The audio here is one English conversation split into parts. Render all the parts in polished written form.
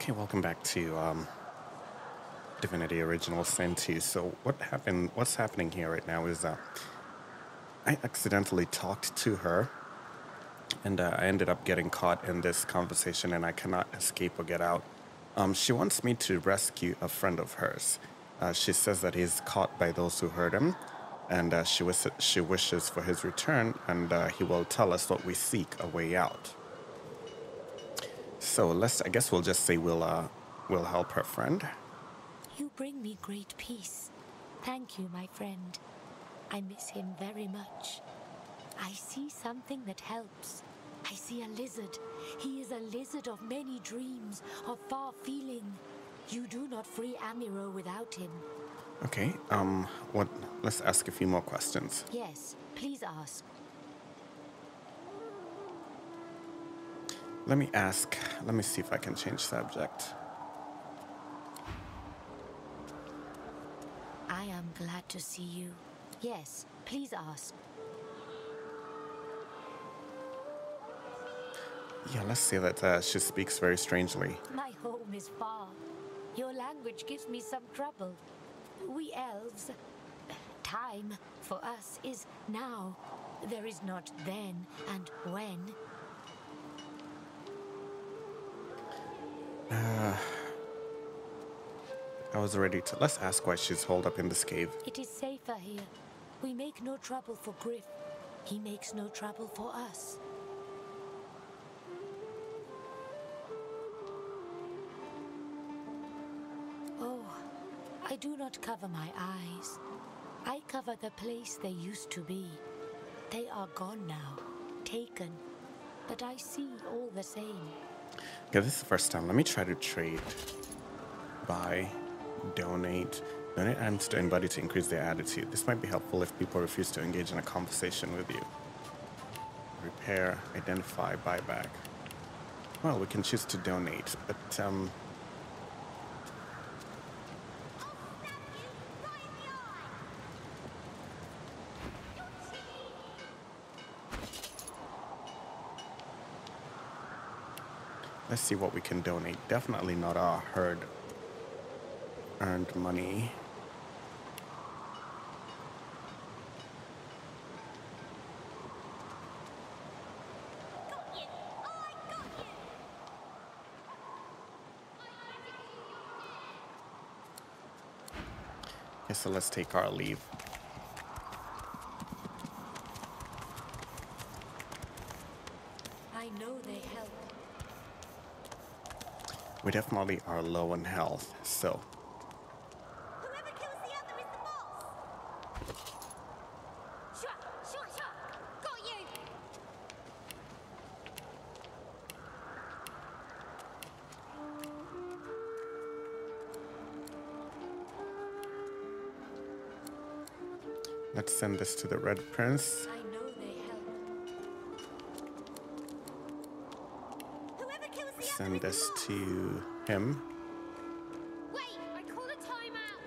Okay, welcome back to Divinity Original Sin 2. So what's happening here right now is I accidentally talked to her, and I ended up getting caught in this conversation, and I cannot escape or get out. She wants me to rescue a friend of hers. She says that he's caught by those who hurt him, and she wishes for his return, and he will tell us what we seek, a way out. So I guess we'll just say we'll help her friend. You bring me great peace. Thank you, my friend. I miss him very much. I see something that helps. I see a lizard. He is a lizard of many dreams, of far feeling. You do not free Amiro without him. Okay, let's ask a few more questions. Yes, please ask. Let me see if I can change subject. I am glad to see you. Yes, please ask. Yeah, let's say that she speaks very strangely. My home is far. Your language gives me some trouble. We elves, time for us is now. There is not then and when. I was ready to. Let's ask why she's holed up in this cave. It is safer here. We make no trouble for Griff. He makes no trouble for us. Oh, I do not cover my eyes. I cover the place they used to be. They are gone now, taken. But I see all the same. Yeah, this is the first time. Let me try to trade. Buy, donate items to anybody to increase their attitude. This might be helpful if people refuse to engage in a conversation with you. Repair, identify, buyback. Well, we can choose to donate, but let's see what we can donate. Definitely not our herd earned money. Okay, so let's take our leave. I know they help. We definitely are low in health, so. Whoever kills the other is the boss! Sure! Got you! Let's send this to the Red Prince. I know they help. Whoever kills the other Send is the this boss! to him. Wait! I call a timeout!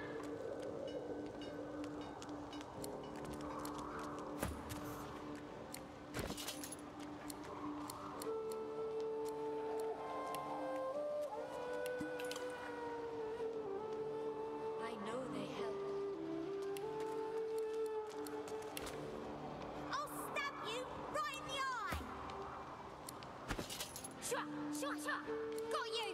I know they help. I'll stab you right in the eye! Sure! Got you!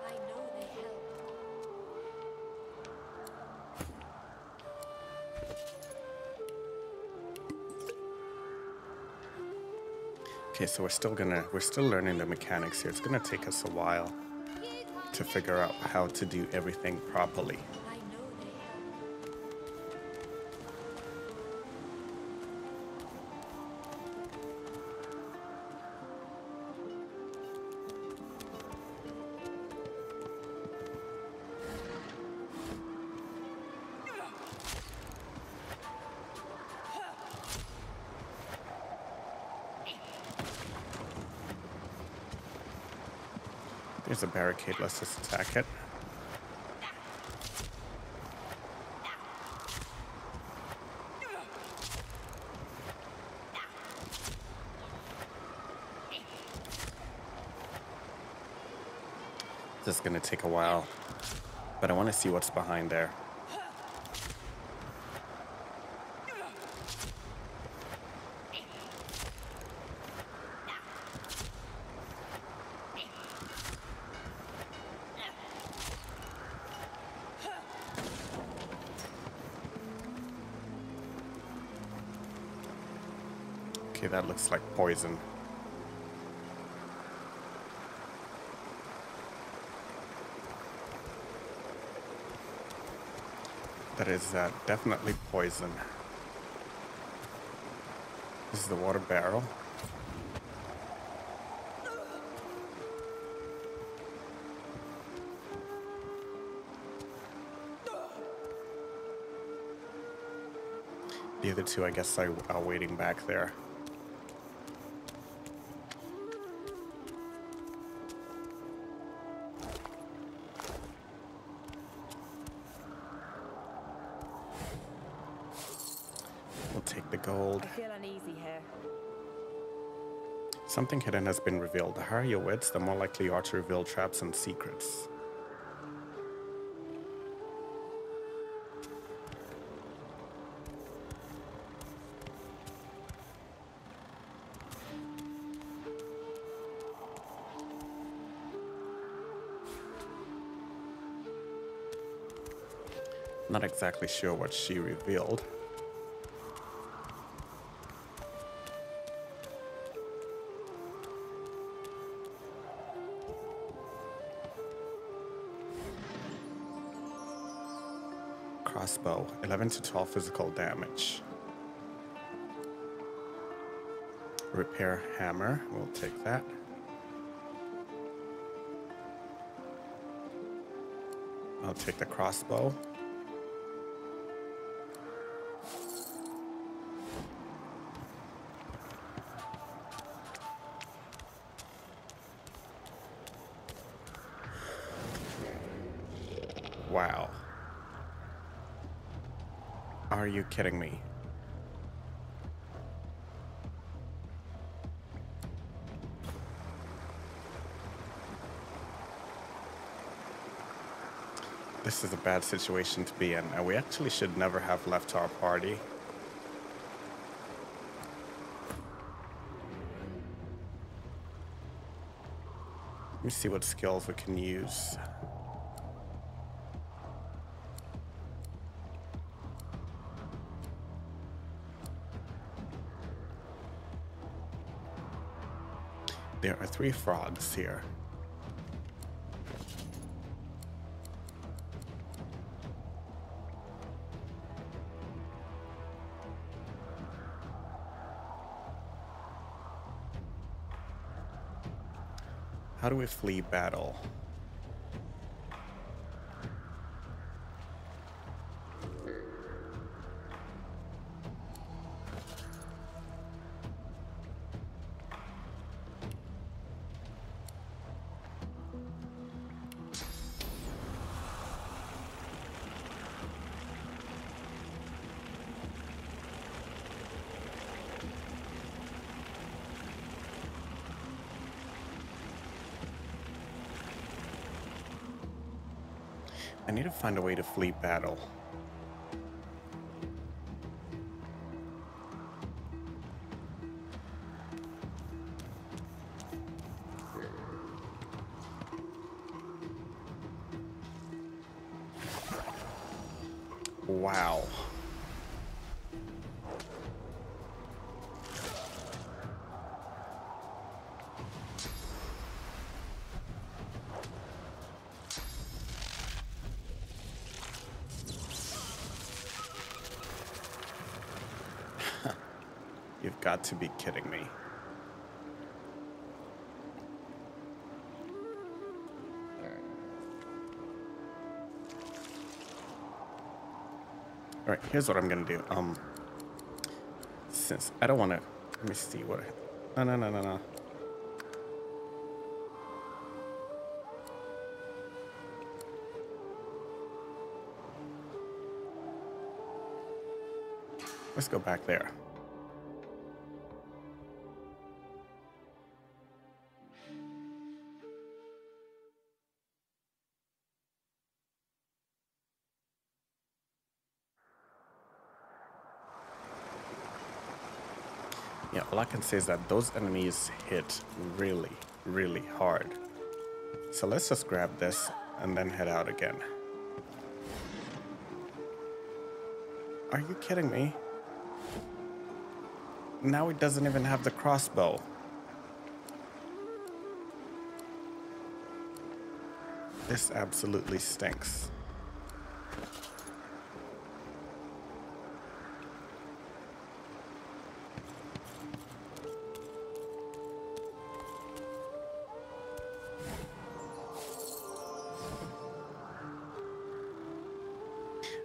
I know they help. Okay, so we're still learning the mechanics here. It's gonna take us a while to figure out how to do everything properly. I know they help. There's a barricade. Let's just attack it. This is gonna take a while, but I want to see what's behind there. Okay, that looks like poison. That is definitely poison. This is the water barrel. The other two, I guess, are waiting back there. We'll take the gold. I feel uneasy here. Something hidden has been revealed. The higher your wits, the more likely you are to reveal traps and secrets. Not exactly sure what she revealed. Crossbow, 11 to 12 physical damage. Repair hammer, we'll take that. I'll take the crossbow. Wow. Are you kidding me? This is a bad situation to be in, and we actually should never have left our party. Let me see what skills we can use. There are 3 frogs here. How do we flee battle? I need to find a way to flee battle. Wow. You've got to be kidding me. All right, here's what I'm gonna do. Since I don't want to, let me see what. No. Let's go back there. Yeah, all I can say is that those enemies hit really, really hard. So let's just grab this and then head out again. Are you kidding me? Now it doesn't even have the crossbow. This absolutely stinks.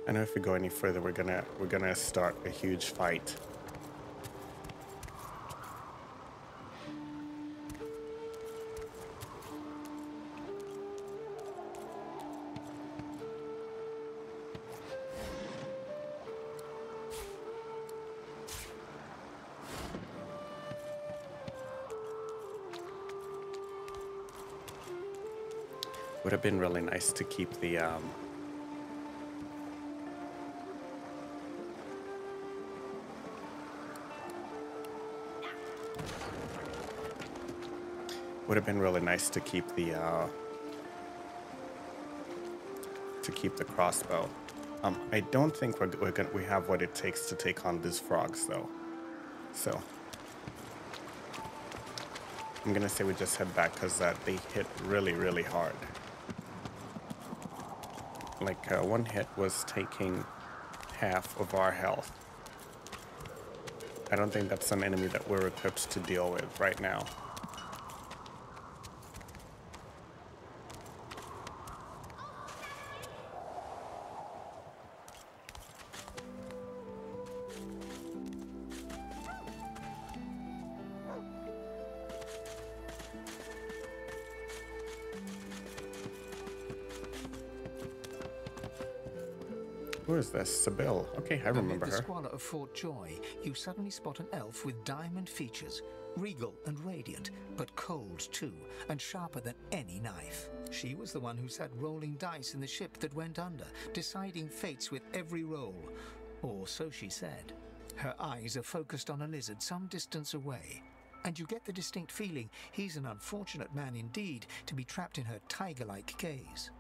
I know if we go any further, we're gonna start a huge fight. Would have been really nice to keep the would have been really nice to keep the crossbow. I don't think we have what it takes to take on these frogs though. So I'm gonna say we just head back because they hit really, really hard. Like one hit was taking half of our health. I don't think that's an enemy that we're equipped to deal with right now. Who is this? Sibyl. Okay, I remember her. Amid the squalor of Fort Joy, you suddenly spot an elf with diamond features, regal and radiant, but cold too, and sharper than any knife. She was the one who sat rolling dice in the ship that went under, deciding fates with every roll. Or so she said. Her eyes are focused on a lizard some distance away, and you get the distinct feeling he's an unfortunate man indeed to be trapped in her tiger-like gaze.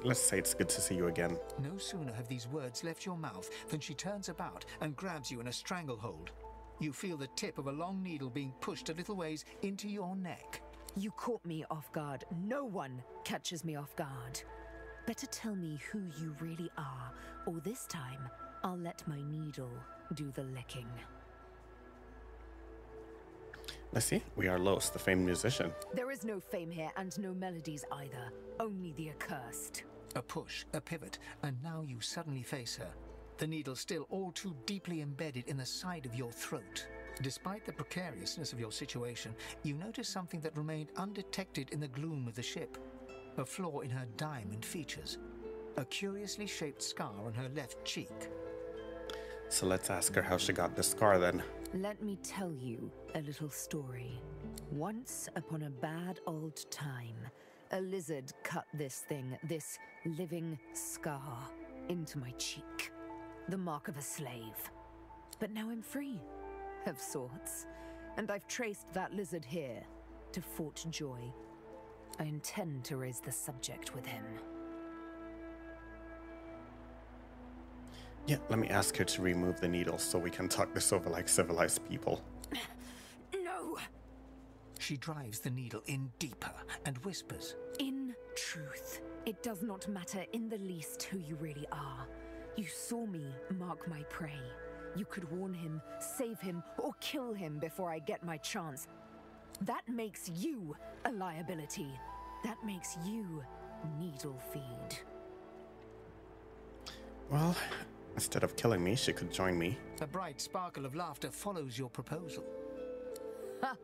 Let's say it's good to see you again. No sooner have these words left your mouth than she turns about and grabs you in a stranglehold. You feel the tip of a long needle being pushed a little ways into your neck. You caught me off guard. No one catches me off guard. Better tell me who you really are, or this time I'll let my needle do the licking. Let's see. We are Los, the famed musician. There is no fame here and no melodies either. Only the accursed. A push, a pivot, and now you suddenly face her. The needle still all too deeply embedded in the side of your throat. Despite the precariousness of your situation, you notice something that remained undetected in the gloom of the ship. A flaw in her diamond features. A curiously shaped scar on her left cheek. So let's ask her how she got the scar then. Let me tell you a little story. Once upon a bad old time, a lizard cut this living scar, into my cheek. The mark of a slave. But now I'm free, of sorts. And I've traced that lizard here, to Fort Joy. I intend to raise the subject with him. Yeah, let me ask her to remove the needle so we can talk this over like civilized people. No! She drives the needle in deeper and whispers. In truth, it does not matter in the least who you really are. You saw me mark my prey. You could warn him, save him, or kill him before I get my chance. That makes you a liability. That makes you needle feed. Well, instead of killing me, she could join me. A bright sparkle of laughter follows your proposal. Ha!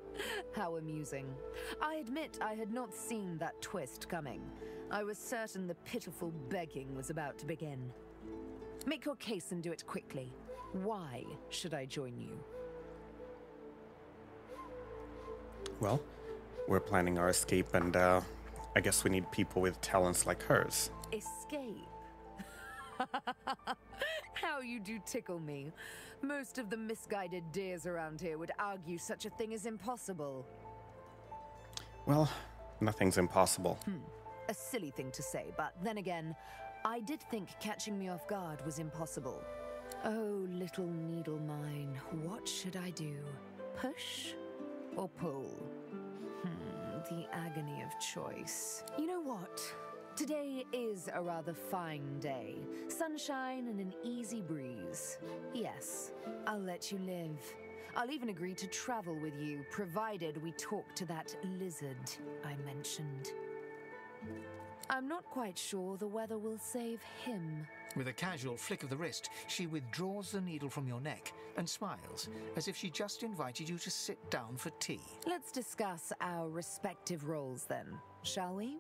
How amusing. I admit I had not seen that twist coming. I was certain the pitiful begging was about to begin. Make your case and do it quickly. Why should I join you? Well, we're planning our escape and I guess we need people with talents like hers. Escape? How you do tickle me. Most of the misguided dears around here would argue such a thing is impossible. Well, nothing's impossible. A silly thing to say, but then again, I did think catching me off guard was impossible. Oh, little needle mine, what should I do? Push or pull? The agony of choice. You know what? Today is a rather fine day. Sunshine and an easy breeze. Yes, I'll let you live. I'll even agree to travel with you, provided we talk to that lizard I mentioned. I'm not quite sure the weather will save him. With a casual flick of the wrist, she withdraws the needle from your neck and smiles, as if she just invited you to sit down for tea. Let's discuss our respective roles then, shall we?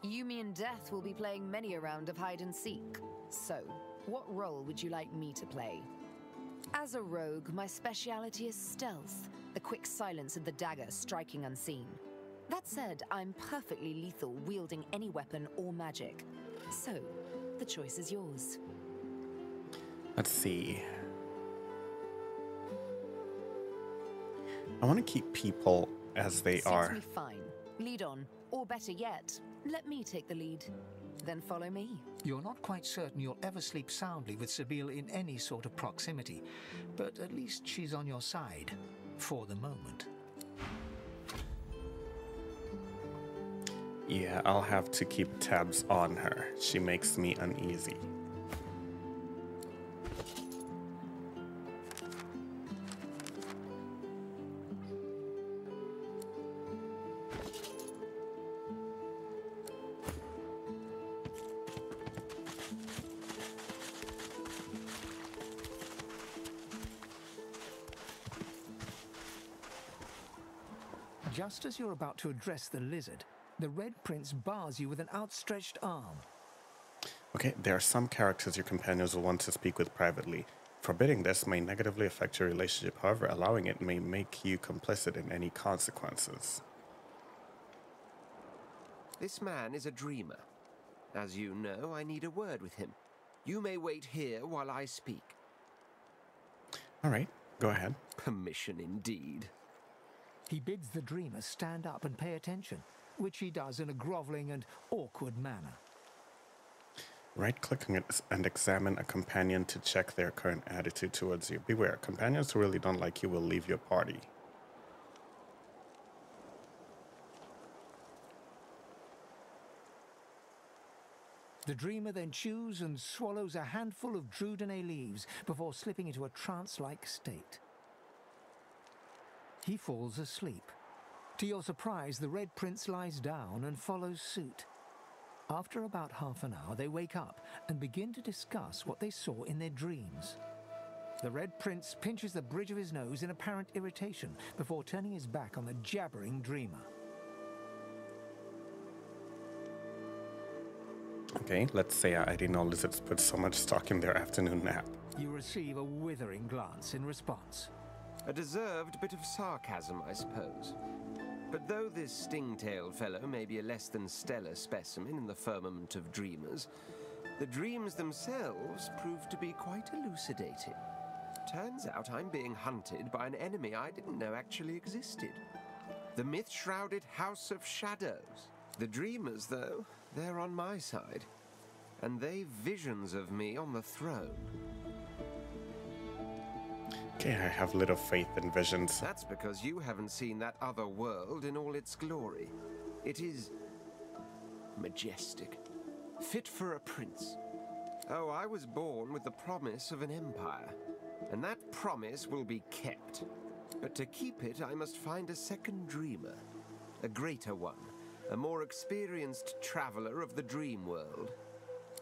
You, me, and Death will be playing many a round of hide and seek. So, what role would you like me to play? As a rogue, my speciality is stealth, the quick silence of the dagger striking unseen. That said, I'm perfectly lethal, wielding any weapon or magic. So, the choice is yours. Let's see. I want to keep people as they are. Suits me fine. Lead on, or better yet, let me take the lead. Then follow me. You're not quite certain you'll ever sleep soundly with Sabine in any sort of proximity, but at least she's on your side, for the moment. Yeah, I'll have to keep tabs on her. She makes me uneasy. Just as you're about to address the lizard, the Red Prince bars you with an outstretched arm. Okay, there are some characters your companions will want to speak with privately. Forbidding this may negatively affect your relationship, however, allowing it may make you complicit in any consequences. This man is a dreamer. As you know, I need a word with him. You may wait here while I speak. All right, go ahead. Permission indeed. He bids the dreamer stand up and pay attention, which he does in a groveling and awkward manner. Right-click on it and examine a companion to check their current attitude towards you. Beware, companions who really don't like you will leave your party. The dreamer then chews and swallows a handful of Drudenay leaves before slipping into a trance-like state. He falls asleep. To your surprise, the Red Prince lies down and follows suit. After about half an hour, they wake up and begin to discuss what they saw in their dreams. The Red Prince pinches the bridge of his nose in apparent irritation before turning his back on the jabbering dreamer. Okay, let's say I didn't know lizards put so much stock in their afternoon nap. You receive a withering glance in response. A deserved bit of sarcasm, I suppose. But though this sting-tailed fellow may be a less than stellar specimen in the firmament of dreamers, the dreams themselves prove to be quite elucidating. Turns out I'm being hunted by an enemy I didn't know actually existed. The myth-shrouded House of Shadows. The dreamers, though, they're on my side. And they've visions of me on the throne. Okay, I have little faith in visions. That's because you haven't seen that other world in all its glory. It is majestic, fit for a prince. Oh, I was born with the promise of an empire, and that promise will be kept. But to keep it, I must find a second dreamer, a greater one, a more experienced traveler of the dream world.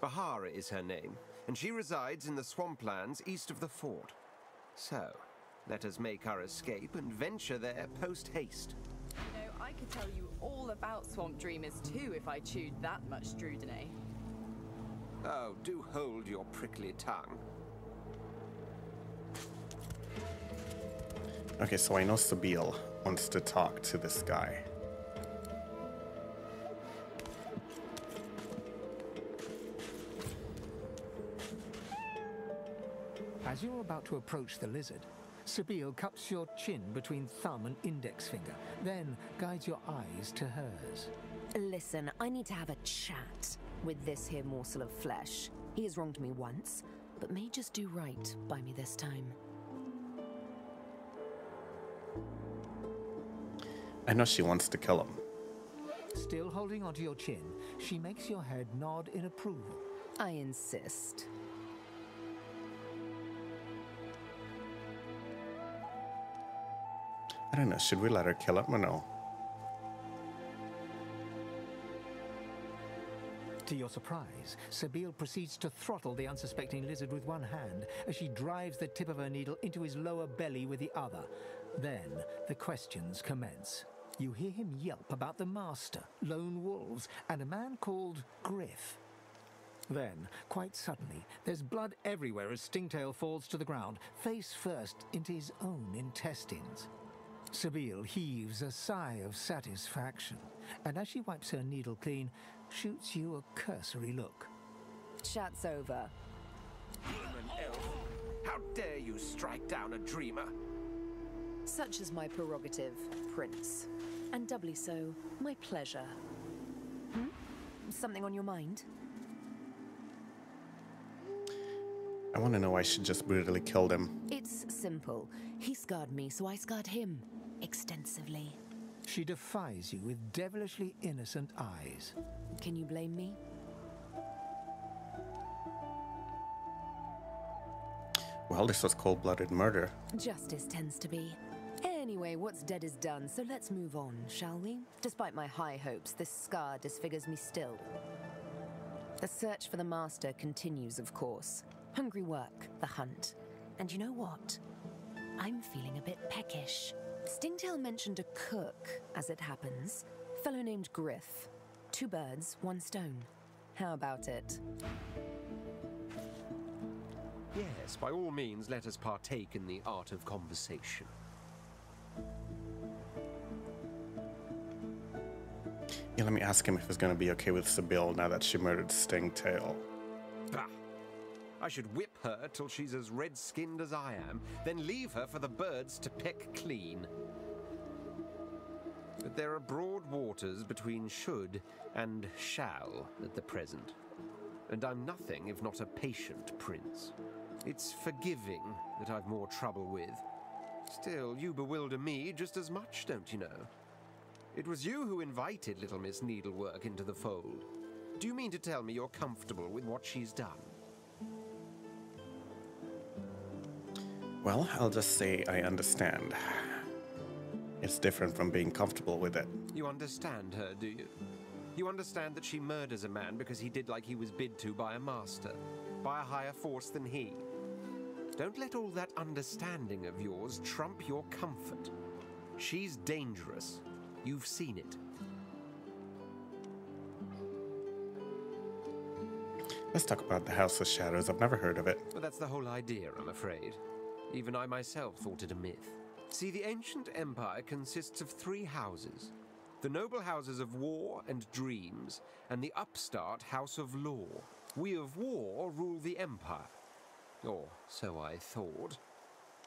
Bahara is her name, and she resides in the swamplands east of the fort. So, let us make our escape and venture there post-haste. You know, I could tell you all about swamp dreamers too if I chewed that much Drudenay. Oh, do hold your prickly tongue. Okay, so I know Sabine wants to talk to this guy. As you're about to approach the lizard, Sabine cups your chin between thumb and index finger, then guides your eyes to hers. Listen, I need to have a chat with this here morsel of flesh. He has wronged me once, but may just do right by me this time. I know she wants to kill him. Still holding onto your chin, she makes your head nod in approval. I insist. I don't know, should we let her kill him or no? To your surprise, Sabine proceeds to throttle the unsuspecting lizard with one hand as she drives the tip of her needle into his lower belly with the other. Then the questions commence. You hear him yelp about the master, lone wolves, and a man called Griff. Then, quite suddenly, there's blood everywhere as Stingtail falls to the ground, face first into his own intestines. Sabine heaves a sigh of satisfaction, and as she wipes her needle clean, shoots you a cursory look. Chat's over. Human elf! How dare you strike down a dreamer? Such is my prerogative, Prince. And doubly so, my pleasure. Something on your mind? I want to know why she just brutally killed him. It's simple. He scarred me, so I scarred him. Extensively. She defies you with devilishly innocent eyes. Can you blame me? Well, this was cold-blooded murder. Justice tends to be. Anyway, what's dead is done, so let's move on, shall we? Despite my high hopes, this scar disfigures me still. The search for the master continues, of course. Hungry work, the hunt. And you know what? I'm feeling a bit peckish. Stingtail mentioned a cook, as it happens. Fellow named Griff. 2 birds, 1 stone. How about it? Yes, by all means, let us partake in the art of conversation. Yeah, let me ask him if he's going to be okay with Sabine now that she murdered Stingtail. Bah! I should whip her till she's as red-skinned as I am, then leave her for the birds to peck clean. But there are broad waters between should and shall at the present, and I'm nothing if not a patient prince. It's forgiving that I've more trouble with. Still, you bewilder me just as much, don't you know? It was you who invited little Miss Needlework into the fold. Do you mean to tell me you're comfortable with what she's done? Well, I'll just say I understand. It's different from being comfortable with it. You understand her, do you? You understand that she murders a man because he did like he was bid to by a master, by a higher force than he. Don't let all that understanding of yours trump your comfort. She's dangerous. You've seen it. Let's talk about the House of Shadows. I've never heard of it. But that's the whole idea, I'm afraid. Even I myself thought it a myth. See, the ancient empire consists of 3 houses. The noble houses of war and dreams, and the upstart house of law. We of war rule the empire. Or so I thought.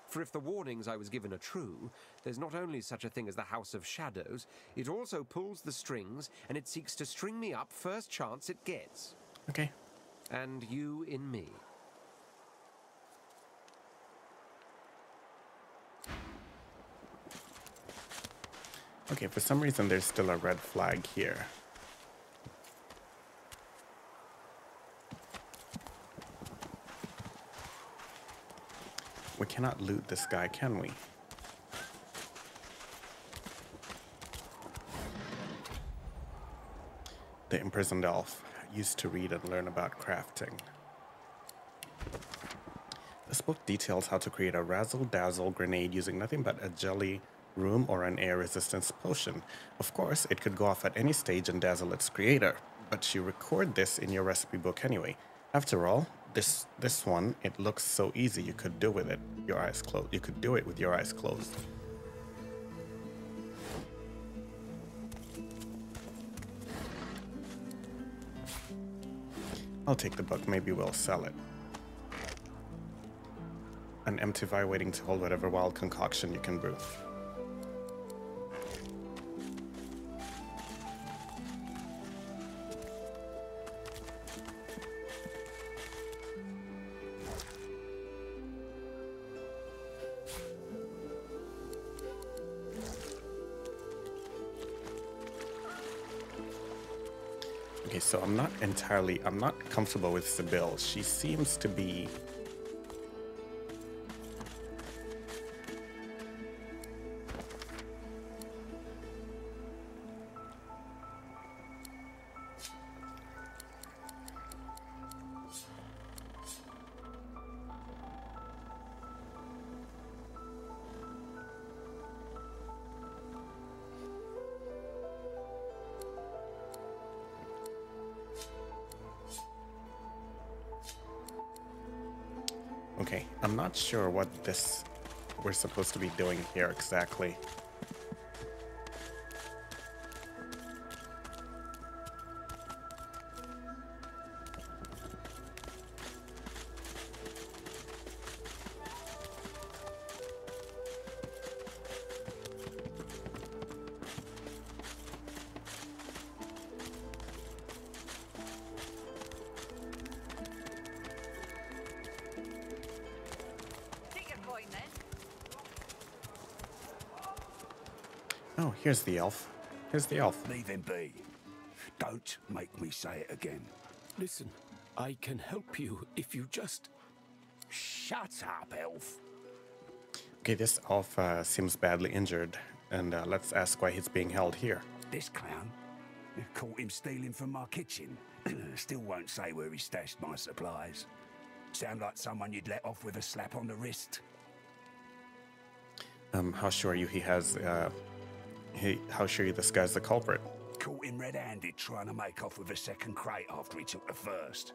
For if the warnings I was given are true, there's not only such a thing as the House of Shadows, it also pulls the strings, and it seeks to string me up first chance it gets. Okay. And you in me. Okay, for some reason there's still a red flag here. We cannot loot this guy, can we? The imprisoned elf used to read and learn about crafting. This book details how to create a razzle-dazzle grenade using nothing but a jelly room or an air resistance potion. Of course, it could go off at any stage and dazzle its creator, but you record this in your recipe book anyway. After all, this one, it looks so easy you could do with it. Your eyes closed. You could do it with your eyes closed. I'll take the book. Maybe we'll sell it. an empty vial waiting to hold whatever wild concoction you can brew. Okay, so I'm not comfortable with Sibyl. She seems to be... Okay, I'm not sure what we're supposed to be doing here exactly. Oh, here's the elf. Here's the elf. Leave him be. Don't make me say it again. Listen, I can help you if you just... Shut up, elf. Okay, this elf seems badly injured, and let's ask why he's being held here. This clown? Caught him stealing from my kitchen. Still won't say where he stashed my supplies. Sound like someone you'd let off with a slap on the wrist. How sure are you he has... how sure are you this guy's the culprit? Caught him red-handed trying to make off with a second crate after he took the first.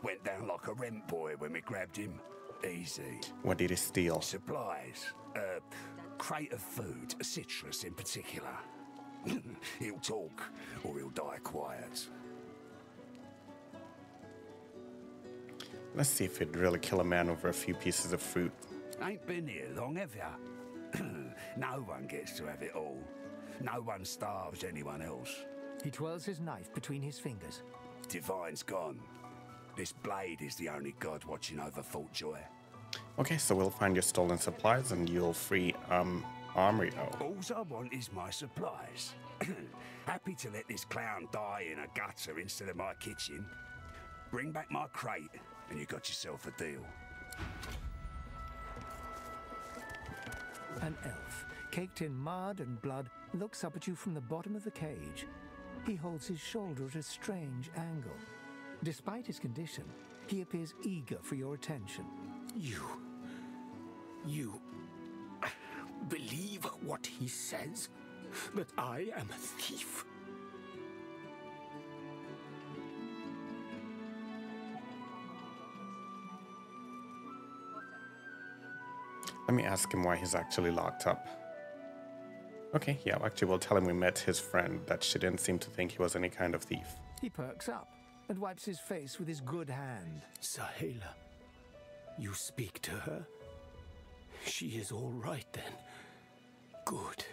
Went down like a rent boy when we grabbed him. Easy. What did he steal? Supplies. Crate of food, citrus in particular. He'll talk, or he'll die quiet. Let's see if he'd really kill a man over a few pieces of fruit. Ain't been here long, have ya? No one gets to have it all. No one starves anyone else. He twirls his knife between his fingers. Divine's gone. This blade is the only god watching over Fort Joy. Okay, so we'll find your stolen supplies and you'll free, Armory. Oh. All I want is my supplies. Happy to let this clown die in a gutter instead of my kitchen. Bring back my crate and you got yourself a deal. An elf, caked in mud and blood, looks up at you from the bottom of the cage. He holds his shoulder at a strange angle. Despite his condition, he appears eager for your attention. You believe what he says? That I am a thief? Let me ask him why he's actually locked up. Okay, yeah, actually we'll tell him we met his friend, that she didn't seem to think he was any kind of thief. He perks up and wipes his face with his good hand. Sahela, you speak to her? She is all right then. Good.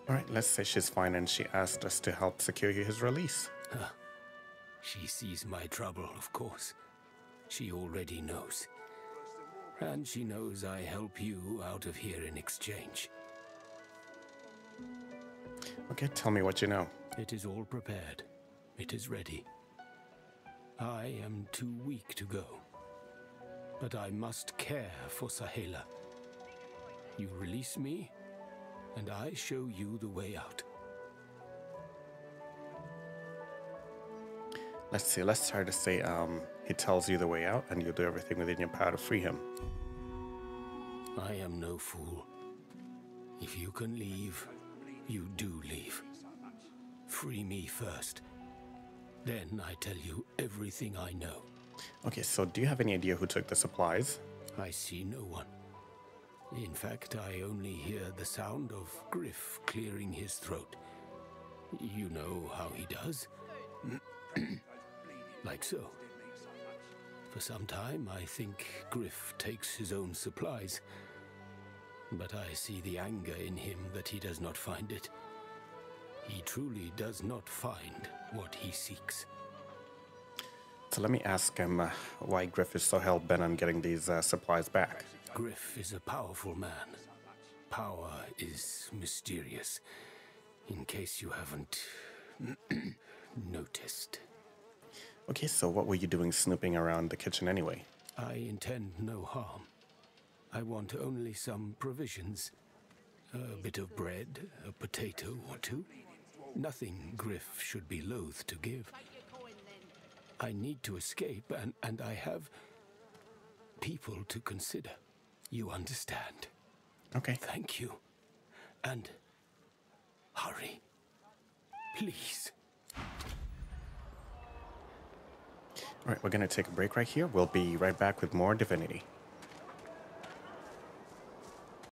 Alright, let's say she's fine and she asked us to help secure his release. Huh. She sees my trouble, of course. She already knows. And she knows I help you out of here in exchange. Okay, tell me what you know. It is all prepared. It is ready. I am too weak to go. But I must care for Sahela. You release me, and I show you the way out. Let's see, let's try to say, he tells you the way out and you'll do everything within your power to free him. I am no fool. If you can leave, you do leave. Free me first. Then I tell you everything I know. Okay, so do you have any idea who took the supplies? I see no one. In fact, I only hear the sound of Griff clearing his throat. You know how he does? Like so. For some time, I think Griff takes his own supplies. But I see the anger in him that he does not find it. He truly does not find what he seeks. So let me ask him why Griff is so hell-bent on getting these supplies back. Griff is a powerful man. Power is mysterious, in case you haven't noticed. Okay, so what were you doing snooping around the kitchen anyway? I intend no harm. I want only some provisions. A bit of bread, a potato or two. Nothing Griff should be loath to give. I need to escape, and I have people to consider. You understand? Okay. Thank you. And hurry. Please. All right, we're going to take a break right here. We'll be right back with more Divinity.